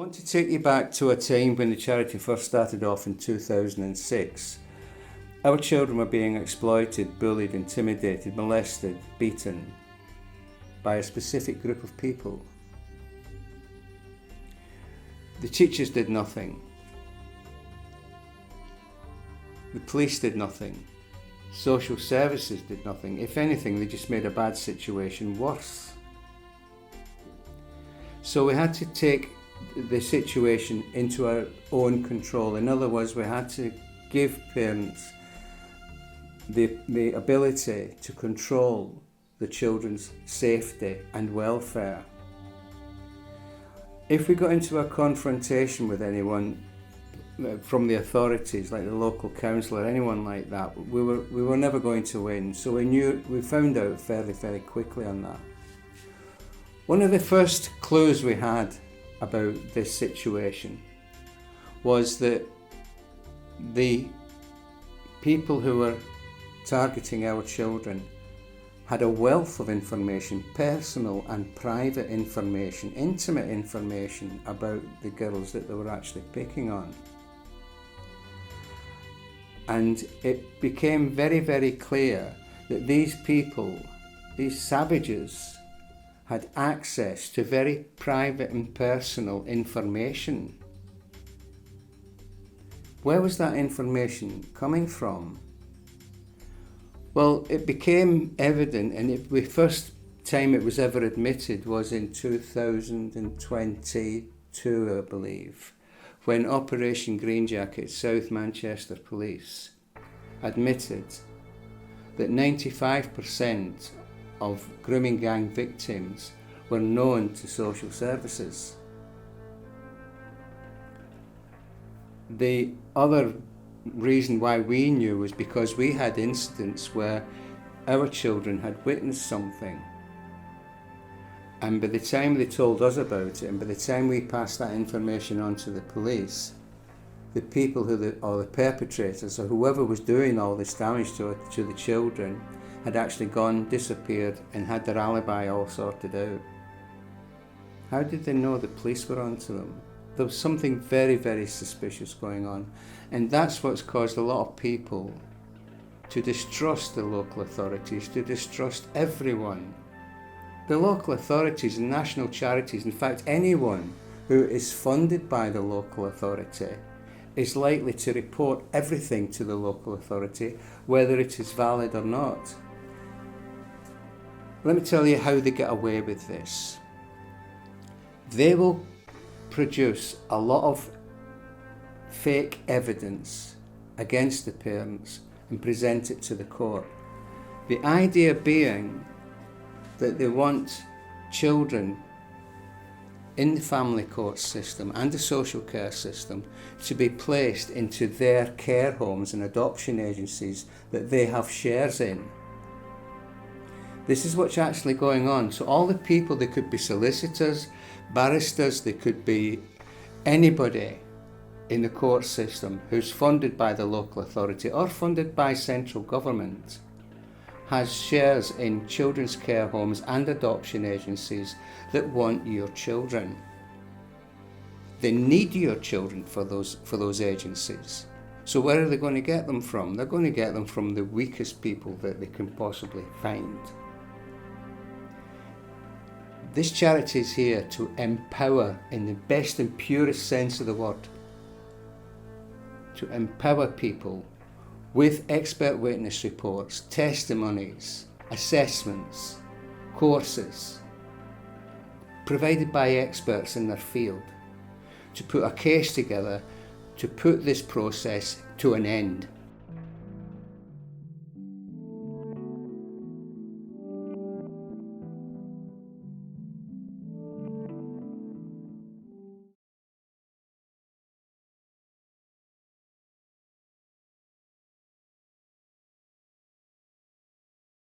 want to take you back to a time when the charity first started off in 2006. Our children were being exploited, bullied, intimidated, molested, beaten by a specific group of people. The teachers did nothing. The police did nothing. Social services did nothing. If anything, they just made a bad situation worse. So we had to take the situation into our own control. In other words, we had to give parents the ability to control the children's safety and welfare. If we got into a confrontation with anyone from the authorities, like the local council or anyone like that, we were never going to win. So we found out fairly, very quickly on that. One of the first clues we had about this situation was that the people who were targeting our children had a wealth of information, personal and private information, intimate information about the girls that they were actually picking on. And it became very, very clear that these people, these savages, had access to very private and personal information. Where was that information coming from? Well, it became evident, and the first time it was ever admitted was in 2022, I believe, when Operation Green Jacket, South Manchester Police, admitted that 95% of grooming gang victims were known to social services. The other reason why we knew was because we had incidents where our children had witnessed something, and by the time they told us about it, and by the time we passed that information on to the police, the people or the perpetrators or whoever was doing all this damage to the children had actually disappeared and had their alibi all sorted out. How did they know the police were onto them? There was something very, very suspicious going on, and that's what's caused a lot of people to distrust the local authorities, to distrust everyone. The local authorities and national charities, in fact anyone who is funded by the local authority, is likely to report everything to the local authority, whether it is valid or not. Let me tell you how they get away with this. They will produce a lot of fake evidence against the parents and present it to the court. The idea being that they want children in the family court system and the social care system to be placed into their care homes and adoption agencies that they have shares in. This is what's actually going on. So all the people, they could be solicitors, barristers, they could be anybody in the court system who's funded by the local authority or funded by central government, has shares in children's care homes and adoption agencies that want your children. They need your children for those agencies. So where are they going to get them from? They're going to get them from the weakest people that they can possibly find. This charity is here to empower, in the best and purest sense of the word, to empower people with expert witness reports, testimonies, assessments, courses, provided by experts in their field, to put a case together to put this process to an end.